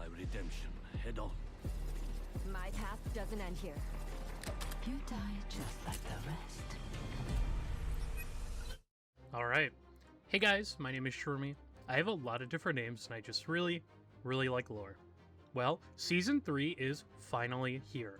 my redemption head on. My path doesn't end here. You die just like the rest. Alright. Hey guys, my name is Shroomy. I have a lot of different names and I just really like lore. Well, Season 3 is finally here.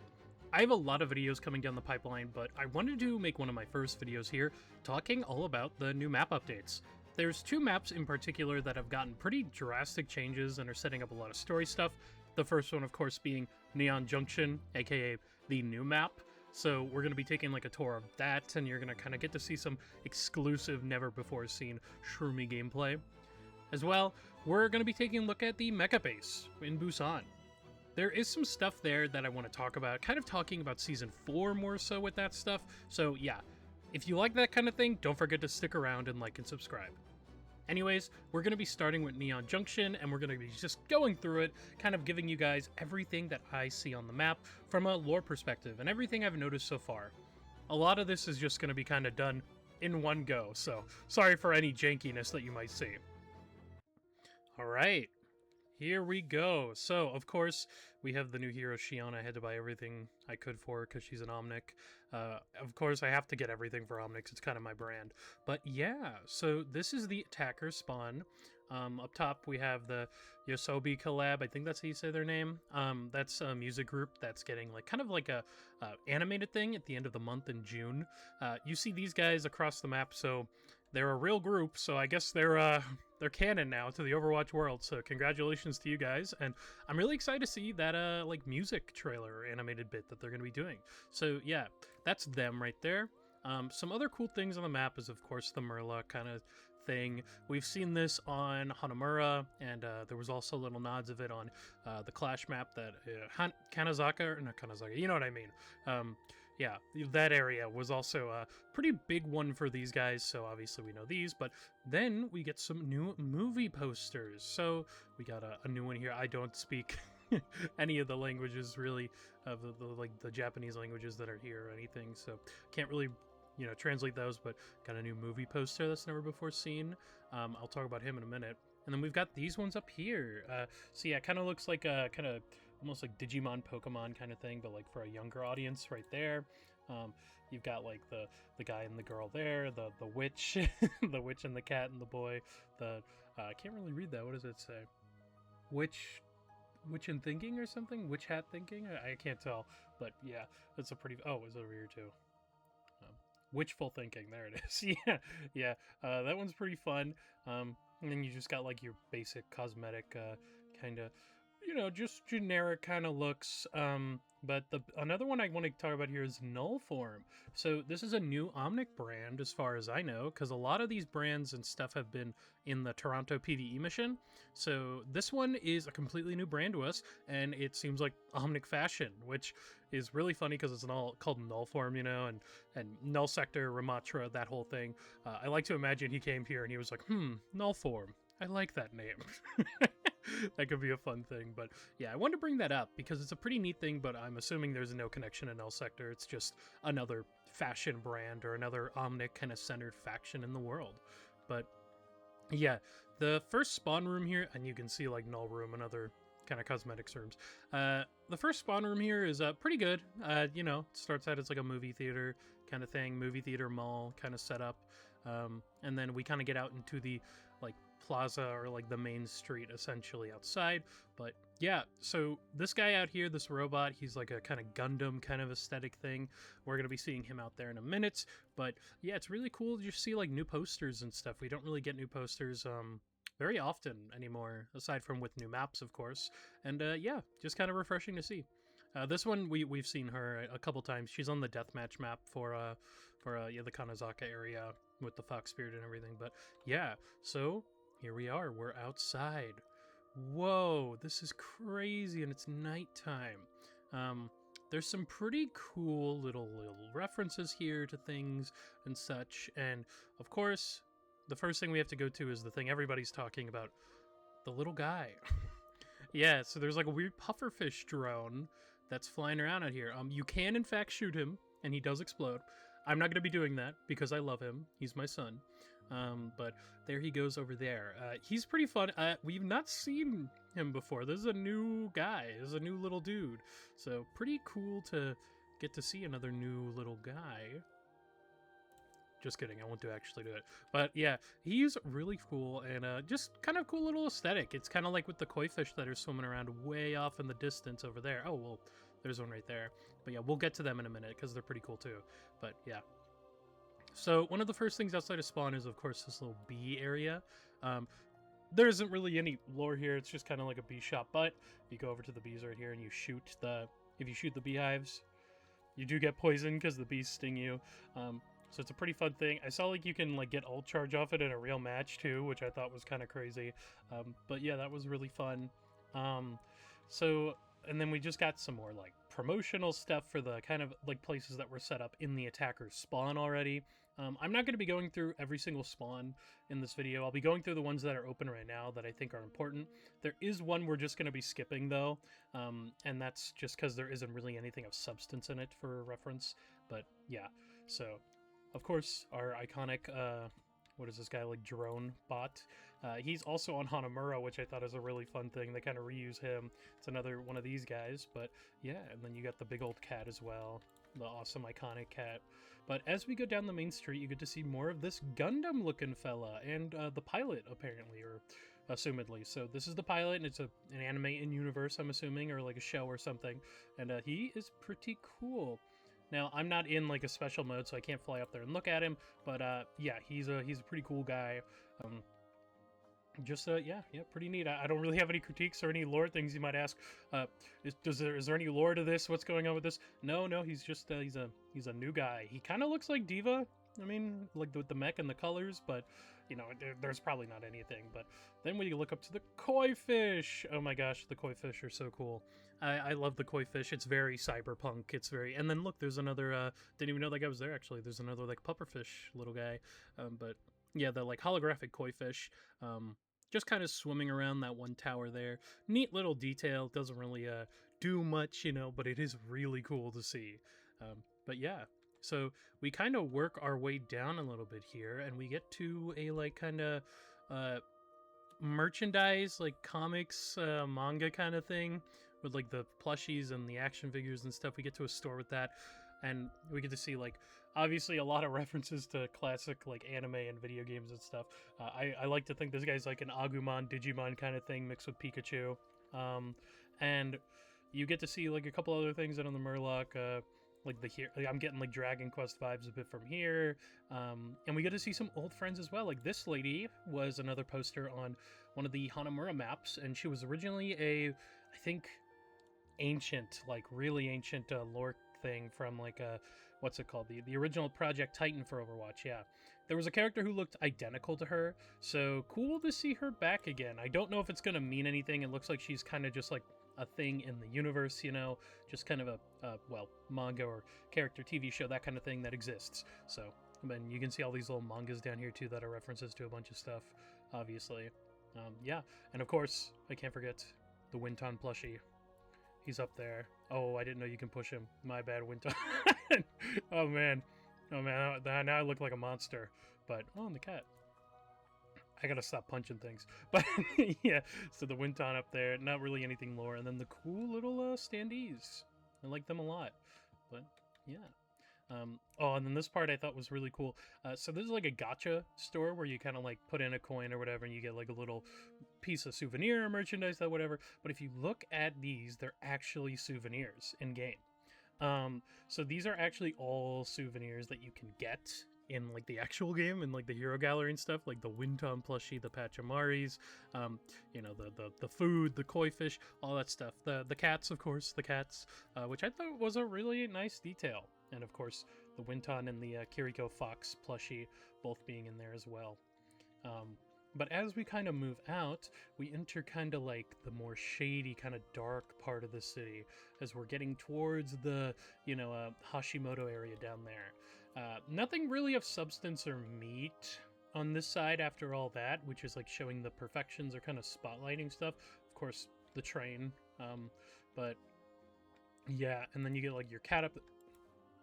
I have a lot of videos coming down the pipeline, but I wanted to make one of my first videos here talking all about the new map updates. There's two maps in particular that have gotten pretty drastic changes and are setting up a lot of story stuff. The first one, of course, being Neon Junction, aka the new map. So we're going to be taking like a tour of that, and you're going to kind of get to see some exclusive, never-before-seen Shroomy gameplay. As well, we're going to be taking a look at the Mecha Base in Busan. There is some stuff there that I want to talk about, kind of talking about Season 4 more so with that stuff. So yeah, if you like that kind of thing, don't forget to stick around and like and subscribe. Anyways, we're going to be starting with Neon Junction, and we're going to be just going through it, kind of giving you guys everything that I see on the map from a lore perspective, and everything I've noticed so far. A lot of this is just going to be kind of done in one go, so sorry for any jankiness that you might see. Alright, here we go. So, of course, we have the new hero, Shion. I had to buy everything I could for her because she's an Omnic. Of course, I have to get everything for Omnics. It's kind of my brand. But yeah, so this is the attacker spawn. Up top, we have the Yosobi collab. I think that's how you say their name. That's a music group that's getting like kind of like a animated thing at the end of the month in June. You see these guys across the map, so they're a real group. So I guess they're canon now to the Overwatch world. So congratulations to you guys, and I'm really excited to see that like music trailer or animated bit that they're going to be doing. So yeah, that's them right there. Some other cool things on the map is, of course, the Merla kind of thing. We've seen this on Hanamura, and there was also little nods of it on the Clash map that Kanazaka, or not Kanazaka, you know what I mean. Yeah, that area was also a pretty big one for these guys, so obviously we know these, but then we get some new movie posters. So we got a new one here. I don't speak any of the languages really of the Japanese languages that are here or anything, so can't really translate those, but got a new movie poster that's never before seen. I'll talk about him in a minute. And then we've got these ones up here. So yeah, it kind of looks like a kind of almost like Digimon Pokemon kind of thing, but like for a younger audience right there. You've got like the guy and the girl there, the witch, the witch and the cat and the boy. I can't really read that. What does it say? Witch in thinking or something? Witch hat thinking? I can't tell. But yeah, it's a pretty... Oh, it's over here too. Witchful thinking. There it is. yeah. That one's pretty fun. And then you just got like your basic cosmetic kind of, just generic kind of looks. But another one I want to talk about here is Null Form. So this is a new Omnic brand as far as I know, because a lot of these brands and stuff have been in the Toronto PvE mission. So this one is a completely new brand to us, and it seems like Omnic fashion, which is really funny because it's called Null Form, and Null Sector, Ramatra, that whole thing. I like to imagine he came here and he was like, Null Form. I like that name. That could be a fun thing, but yeah, I wanted to bring that up because it's a pretty neat thing, but I'm assuming there's no connection to Null Sector. It's just another fashion brand or another Omnic kind of centered faction in the world. But yeah, the first spawn room here, and you can see like Null Room and other kind of cosmetics rooms. The first spawn room here is pretty good. It starts out as like a movie theater kind of thing, movie theater mall kind of setup. And then we kind of get out into the like plaza or like the main street essentially outside. But yeah, so this guy out here, this robot, he's like a kind of Gundam kind of aesthetic thing. We're going to be seeing him out there in a minute. But yeah, it's really cool to just see like new posters and stuff. We don't really get new posters very often anymore, aside from with new maps, of course. And yeah, just kind of refreshing to see. This one, we've seen her a couple times. She's on the deathmatch map for the Kanazaka area with the Fox Spirit and everything. But yeah, so here we are. We're outside. Whoa, this is crazy, and it's nighttime. There's some pretty cool little references here to things and such. And of course, the first thing we have to go to is the thing everybody's talking about, the little guy. Yeah, so there's like a weird pufferfish drone that's flying around out here. You can in fact shoot him, and he does explode. I'm not going to be doing that because I love him. He's my son. But there he goes over there. He's pretty fun. We've not seen him before. This is a new guy. This is a new little dude. So pretty cool to get to see another new little guy. Just kidding, I want to actually do it. But yeah, he's really cool and just kind of cool little aesthetic. It's kind of like with the koi fish that are swimming around way off in the distance over there. Oh, well, there's one right there. But yeah, we'll get to them in a minute because they're pretty cool too. But yeah. So one of the first things outside of spawn is, of course, this little bee area. There isn't really any lore here. It's just kind of like a bee shop. But you go over to the bees right here and you shoot the... If you shoot the beehives, you do get poisoned because the bees sting you. So it's a pretty fun thing. I saw like you can like get ult charge off it in a real match too, which I thought was kind of crazy. But yeah, that was really fun. And then we just got some more like promotional stuff for the kind of like places that were set up in the attacker's spawn already. I'm not going to be going through every single spawn in this video. I'll be going through the ones that are open right now that I think are important. There is one we're just going to be skipping though, and that's just because there isn't really anything of substance in it for reference. But yeah, so of course our iconic, what is this guy, like drone bot? He's also on Hanamura, which I thought is a really fun thing. They kind of reuse him. It's another one of these guys, but yeah, and then you got the big old cat as well. The awesome iconic cat. But as we go down the main street, you get to see more of this Gundam-looking fella, and the pilot, apparently, or assumedly. So this is the pilot, and it's an anime in-universe, I'm assuming, or like a show or something. And he is pretty cool. Now, I'm not in like a special mode, so I can't fly up there and look at him, but yeah, he's a pretty cool guy. Yeah, pretty neat. I don't really have any critiques or any lore things you might ask. Is there any lore to this? What's going on with this? No, he's just he's a new guy. He kind of looks like Diva. I mean, like with the mech and the colors, but you know, there's probably not anything. But then when you look up to the koi fish, oh my gosh, the koi fish are so cool. I love the koi fish. It's very cyberpunk. It's very, and then look, there's another. Didn't even know that guy was there. Actually, there's another like pufferfish little guy. But yeah, the like holographic koi fish. Just kind of swimming around that one tower there. Neat little detail. Doesn't really do much, you know, but it is really cool to see. But yeah, so we kind of work our way down a little bit here, and we get to a like kind of merchandise, like comics, manga kind of thing, with like the plushies and the action figures and stuff. We get to a store with that, and we get to see like obviously a lot of references to classic like anime and video games and stuff. I like to think this guy's like an Agumon, Digimon kind of thing mixed with Pikachu. And you get to see like a couple other things that on the Murloc, like I'm getting like Dragon Quest vibes a bit from here. And we get to see some old friends as well. Like this lady was another poster on one of the Hanamura maps, and she was originally I think ancient, like really ancient lore thing from like what's it called, the original Project Titan for Overwatch. Yeah, there was a character who looked identical to her, so cool to see her back again. I don't know if it's gonna mean anything. It looks like she's kind of just like a thing in the universe, you know, just kind of a well, manga or character TV show, that kind of thing that exists. So and you can see all these little mangas down here too that are references to a bunch of stuff, obviously. Yeah, and of course I can't forget the Winton plushie. He's up there. Oh, I didn't know you can push him. My bad, Winton. Oh man, now I look like a monster. But oh, and the cat. I gotta stop punching things. But yeah, so the Winton up there, not really anything lore, and then the cool little standees. I like them a lot. But yeah. Oh, and then this part I thought was really cool. So this is like a gacha store where you kind of like put in a coin or whatever, and you get like a little piece of souvenir or merchandise, that whatever. But if you look at these, they're actually souvenirs in game. So these are actually all souvenirs that you can get in like the actual game and like the hero gallery and stuff, like the Winton plushie, the Pachamaris, you know, the food, the koi fish, all that stuff. The cats, of course, which I thought was a really nice detail. And of course, the Winton and the Kiriko Fox plushie both being in there as well. But as we kind of move out, we enter kind of like the more shady, kind of dark part of the city as we're getting towards the, you know, Hashimoto area down there. Nothing really of substance or meat on this side after all that, which is like showing the perfections or kind of spotlighting stuff. Of course, the train. But yeah, and then you get like your cat up.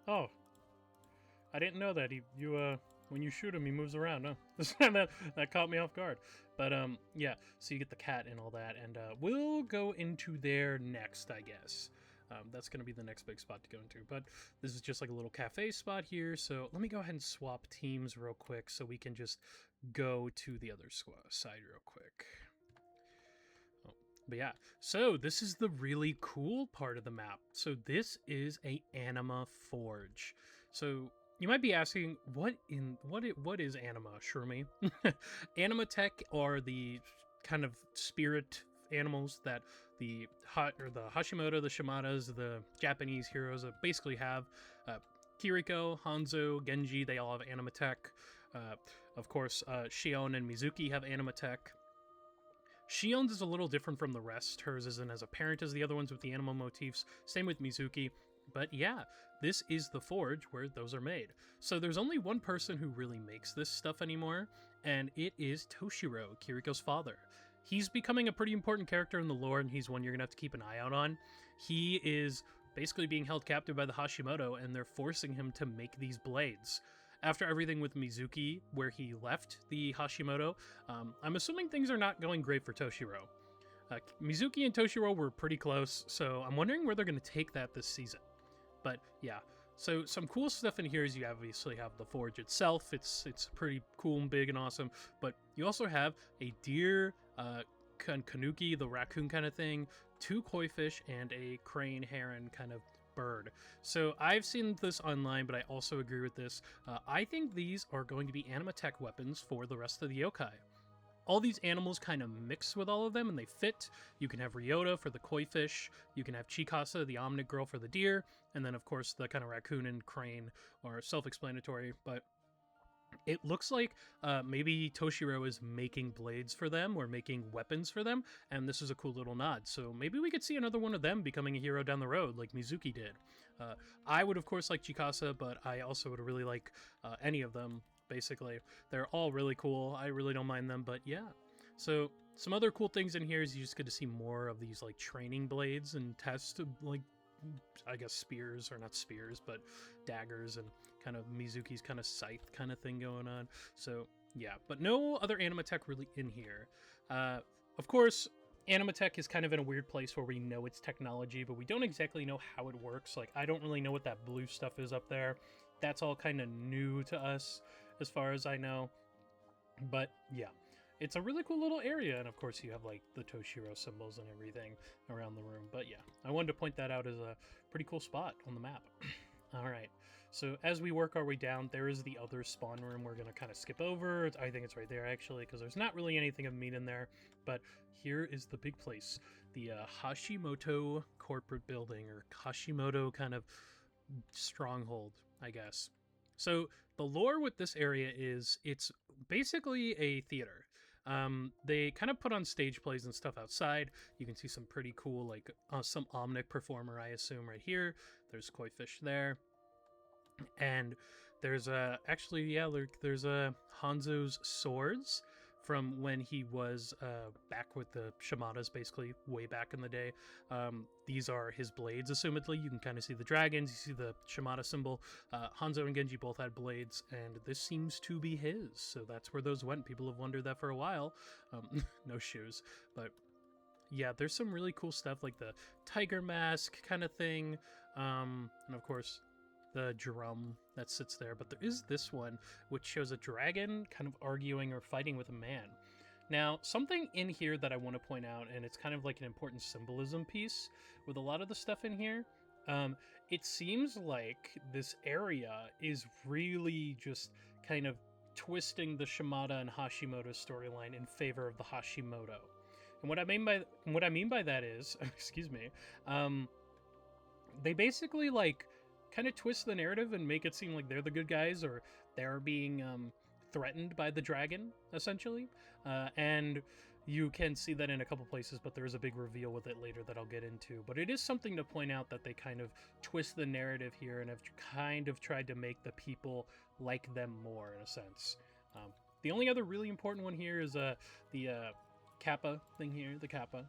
Oh, I didn't know that. when you shoot him, he moves around. No, that caught me off guard. But yeah. So you get the cat and all that, and we'll go into there next, I guess. That's going to be the next big spot to go into. But this is just like a little cafe spot here. So let me go ahead and swap teams real quick so we can just go to the other side real quick. Oh, but yeah, so this is the really cool part of the map. So this is a anima forge. So you might be asking, what is anima, Shroomy? Anima tech are the kind of spirit animals that the Hashimoto, the Shimadas, the Japanese heroes basically have. Kiriko, Hanzo, Genji, they all have anima tech. Of course, Shion and Mizuki have anima tech. Shion's is a little different from the rest. Hers isn't as apparent as the other ones with the animal motifs. Same with Mizuki. But yeah, this is the forge where those are made. So there's only one person who really makes this stuff anymore, and it is Toshiro, Kiriko's father. He's becoming a pretty important character in the lore, and he's one you're going to have to keep an eye out on. He is basically being held captive by the Hashimoto, and they're forcing him to make these blades. After everything with Mizuki, where he left the Hashimoto, I'm assuming things are not going great for Toshiro. Mizuki and Toshiro were pretty close, so I'm wondering where they're going to take that this season. But yeah, so some cool stuff in here is you obviously have the forge itself. It's pretty cool and big and awesome, but you also have a deer, kanuki, the raccoon kind of thing, 2 koi fish, and a crane heron kind of bird. So I've seen this online, but I also agree with this. I think these are going to be anima tech weapons for the rest of the yokai. All these animals kind of mix with all of them and they fit. You can have Ryota for the koi fish, you can have Chikasa, the Omnic girl, for the deer, and then of course the kind of raccoon and crane are self-explanatory, but it looks like maybe Toshiro is making blades for them or making weapons for them, and this is a cool little nod. So maybe we could see another one of them becoming a hero down the road like Mizuki did. I would of course like Chikasa, but I also would really like any of them. Basically, they're all really cool. I really don't mind them, but yeah. So some other cool things in here is you just get to see more of these like training blades and test, like, I guess spears, or not spears, but daggers, and kind of Mizuki's kind of scythe kind of thing going on. So yeah, but no other anima tech really in here. Of course, anima tech is kind of in a weird place where we know it's technology, but we don't exactly know how it works. Like, I don't really know what that blue stuff is up there. That's all kind of new to us, as far as I know. But yeah, it's a really cool little area, and of course you have like the Toshiro symbols and everything around the room. But yeah, I wanted to point that out as a pretty cool spot on the map. All right, so as we work our way down, there is the other spawn room we're gonna kind of skip over. I think it's right there actually, because there's not really anything of meat in there. But here is the big place, the Hashimoto corporate building, or Hashimoto kind of stronghold, I guess. So the lore with this area is it's basically a theater. They kind of put on stage plays and stuff outside. You can see some pretty cool, like some Omnic performer, I assume, right here. There's koi fish there. And there's actually, yeah, there's Hanzo's swords from when he was back with the Shimadas, basically, way back in the day. These are his blades, assumedly. You can kind of see the dragons, you see the Shimada symbol. Hanzo and Genji both had blades, and this seems to be his, so that's where those went. People have wondered that for a while. No shoes, but yeah, there's some really cool stuff, like the tiger mask kind of thing, and of course, the drum that sits there. But there is this one which shows a dragon kind of arguing or fighting with a man. Now, something in here that I want to point out, and it's kind of like an important symbolism piece with a lot of the stuff in here, it seems like this area is really just kind of twisting the Shimada and Hashimoto storyline in favor of the Hashimoto. And what I mean by that is, excuse me, they basically like kind of twist the narrative and make it seem like they're the good guys, or they're being threatened by the dragon, essentially. And you can see that in a couple places, but there is a big reveal with it later that I'll get into. But it is something to point out that they kind of twist the narrative here and have kind of tried to make the people like them more, in a sense. The only other really important one here is the Kappa thing here, the Kappa.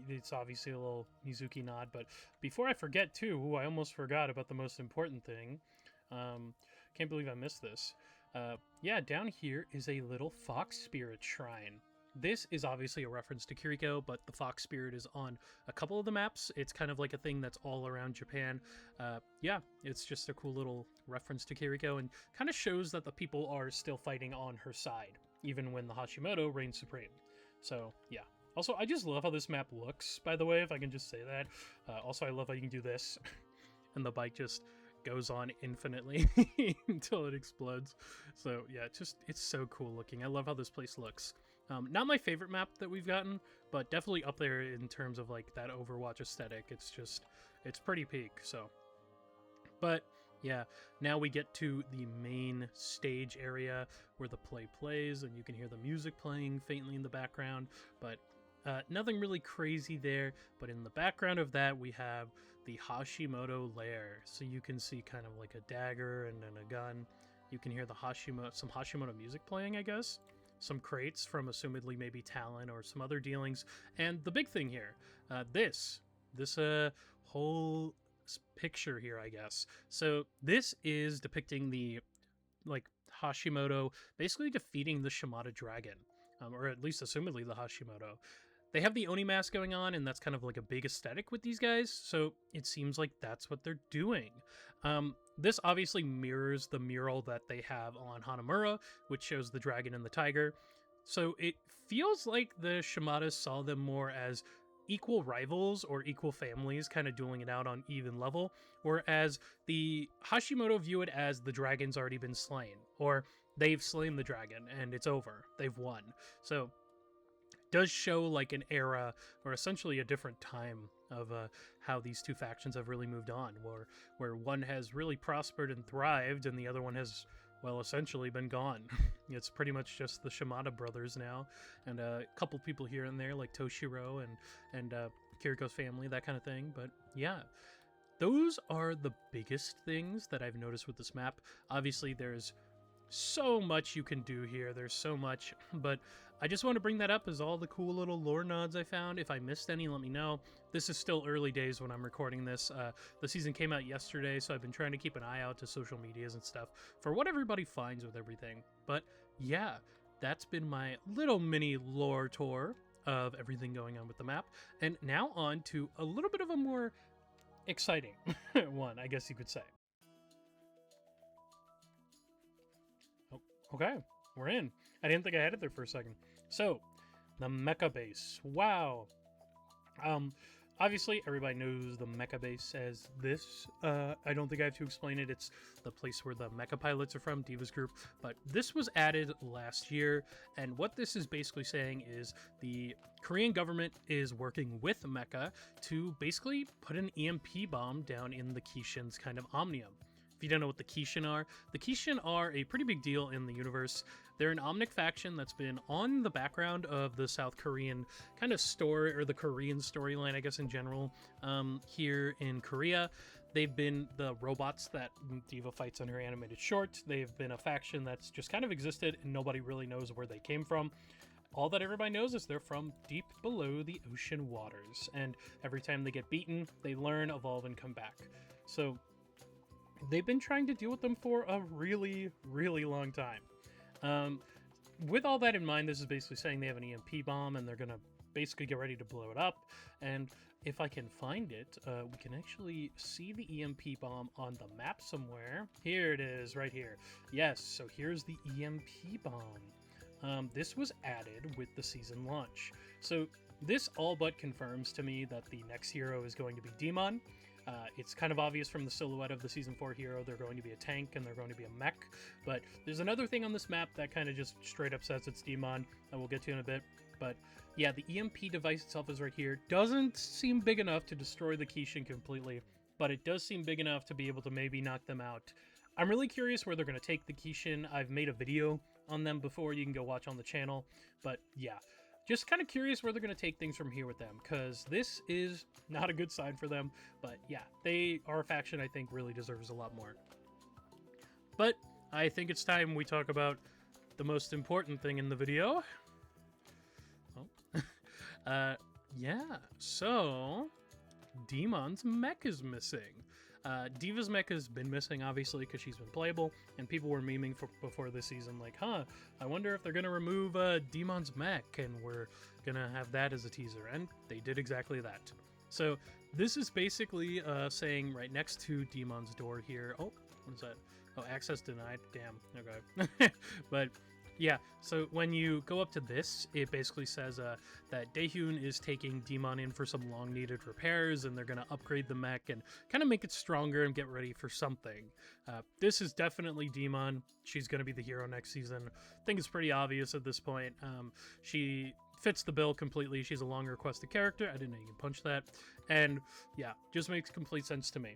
It's obviously a little Mizuki nod, but before I forget too, I almost forgot about the most important thing. Can't believe I missed this. Yeah, down here is a little fox spirit shrine. This is obviously a reference to Kiriko, but the fox spirit is on a couple of the maps. It's kind of like a thing that's all around Japan. Yeah, it's just a cool little reference to Kiriko and kind of shows that the people are still fighting on her side, even when the Hashimoto reigns supreme. So, yeah. Also, I just love how this map looks, by the way, if I can just say that. Also, I love how you can do this, and the bike just goes on infinitely until it explodes. So, yeah, it's so cool looking. I love how this place looks. Not my favorite map that we've gotten, but definitely up there in terms of, like, that Overwatch aesthetic. It's pretty peak, so. But, yeah, now we get to the main stage area where the play plays, and you can hear the music playing faintly in the background, but nothing really crazy there. But in the background of that, we have the Hashimoto lair, so you can see kind of like a dagger and then a gun. You can hear the some Hashimoto music playing, I guess. Some crates from assumedly maybe Talon or some other dealings. And the big thing here, this whole picture here, I guess. So this is depicting the, like, Hashimoto basically defeating the Shimada dragon, or at least assumedly the Hashimoto. They have the Oni mask going on, and that's kind of like a big aesthetic with these guys, so it seems like that's what they're doing. This obviously mirrors the mural that they have on Hanamura, which shows the dragon and the tiger. So it feels like the Shimadas saw them more as equal rivals or equal families kind of dueling it out on even level, whereas the Hashimoto view it as the dragon's already been slain, or they've slain the dragon and it's over, they've won. So does show like an era or essentially a different time of how these two factions have really moved on, where one has really prospered and thrived and the other one has, well, essentially been gone. It's pretty much just the Shimada brothers now, and a couple people here and there like Toshiro and Kiriko's family, that kind of thing. But yeah, those are the biggest things that I've noticed with this map. Obviously, there's so much you can do here. There's so much, but I just want to bring that up as all the cool little lore nods I found. If I missed any, let me know. This is still early days when I'm recording this. The season came out yesterday, so I've been trying to keep an eye out to social medias and stuff for what everybody finds with everything. But yeah, that's been my little mini lore tour of everything going on with the map. And now on to a little bit of a more exciting one, I guess you could say. Okay, we're in. I didn't think I had it there for a second. So, the mecha base. Wow. Obviously, everybody knows the mecha base as this. I don't think I have to explain it. It's the place where the mecha pilots are from, Diva's group. But this was added last year, and what this is basically saying is the Korean government is working with mecha to basically put an EMP bomb down in the Kishin's kind of omnium. If you don't know what the Kishin are a pretty big deal in the universe. They're an Omnic faction that's been on the background of the South Korean kind of story, or the Korean storyline, I guess, in general, here in Korea. They've been the robots that Diva fights in her animated short. They've been a faction that's just kind of existed, and nobody really knows where they came from. All that everybody knows is they're from deep below the ocean waters, and every time they get beaten, they learn, evolve, and come back. So they've been trying to deal with them for a really, really long time. With all that in mind, this is basically saying they have an EMP bomb and they're going to basically get ready to blow it up. And if I can find it, we can actually see the EMP bomb on the map somewhere. Here it is, right here. Yes, so here's the EMP bomb. This was added with the season launch. So this all but confirms to me that the next hero is going to be Demon. It's kind of obvious from the silhouette of the Season 4 hero, they're going to be a tank and they're going to be a mech, but there's another thing on this map that kind of just straight up says it's Demon, and we'll get to in a bit. But yeah, the EMP device itself is right here. Doesn't seem big enough to destroy the Kishin completely, but it does seem big enough to be able to maybe knock them out. I'm really curious where they're going to take the Kishin. I've made a video on them before, you can go watch on the channel, but yeah. Just kind of curious where they're going to take things from here with them, because this is not a good sign for them. But yeah, they are a faction I think really deserves a lot more. But I think it's time we talk about the most important thing in the video. Oh. Yeah, so Demon's mech is missing. Diva's mech has been missing, obviously, because she's been playable, and people were memeing before this season, like, huh, I wonder if they're going to remove Demon's mech, and we're going to have that as a teaser, and they did exactly that. So this is basically saying right next to Demon's door here, oh, what is that? Oh, access denied, damn, okay. But yeah, so when you go up to this, it basically says that Daehyun is taking Demon in for some long-needed repairs, and they're going to upgrade the mech and kind of make it stronger and get ready for something. This is definitely Demon. She's going to be the hero next season. I think it's pretty obvious at this point. She fits the bill completely. She's a long-requested character. I didn't know you could punch that. And yeah, just makes complete sense to me.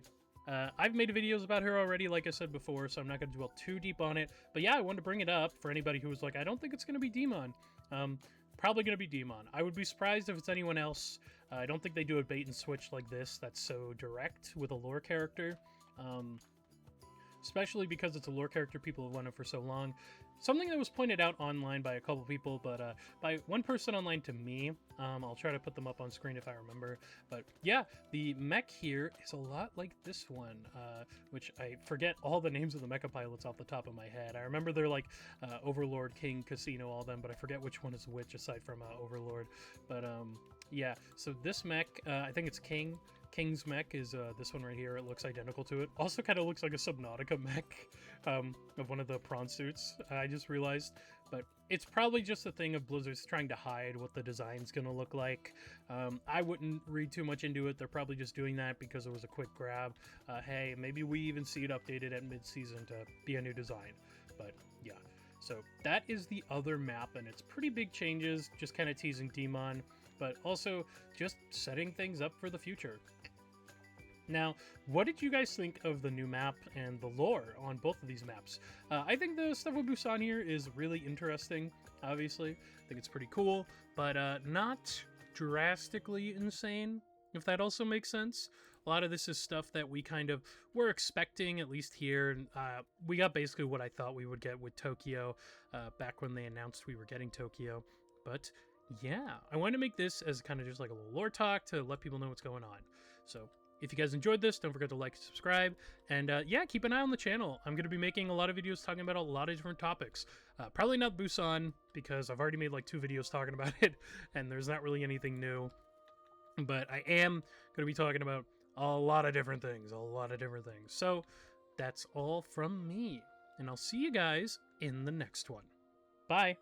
I've made videos about her already, like I said before, so I'm not going to dwell too deep on it. But yeah, I wanted to bring it up for anybody who was like, I don't think it's going to be Demon. Probably going to be Demon. I would be surprised if it's anyone else. I don't think they do a bait and switch like this that's so direct with a lore character. Especially because it's a lore character people have wanted for so long. Something that was pointed out online by a couple people, but by one person online to me. I'll try to put them up on screen if I remember. But yeah, the mech here is a lot like this one, which I forget all the names of the mecha pilots off the top of my head. I remember they're like Overlord, King, Casino, all them, but I forget which one is which aside from Overlord. But yeah, so this mech, I think it's King. King's mech is this one right here. It looks identical to it. Also kind of looks like a Subnautica mech of one of the prawn suits, I just realized. But it's probably just a thing of Blizzard's trying to hide what the design's going to look like. I wouldn't read too much into it. They're probably just doing that because it was a quick grab. Hey, maybe we even see it updated at mid-season to be a new design. But yeah, so that is the other map, and it's pretty big changes, just kind of teasing Demon, but also just setting things up for the future. Now, what did you guys think of the new map and the lore on both of these maps? I think the stuff with Busan here is really interesting, obviously. I think it's pretty cool, but not drastically insane, if that also makes sense. A lot of this is stuff that we kind of were expecting, at least here. We got basically what I thought we would get with Tokyo back when they announced we were getting Tokyo. But yeah, I wanted to make this as kind of just like a little lore talk to let people know what's going on. So if you guys enjoyed this, don't forget to like and subscribe. And yeah, keep an eye on the channel. I'm going to be making a lot of videos talking about a lot of different topics. Probably not Busan, because I've already made like 2 videos talking about it, and there's not really anything new. But I am going to be talking about a lot of different things, So that's all from me. And I'll see you guys in the next one. Bye.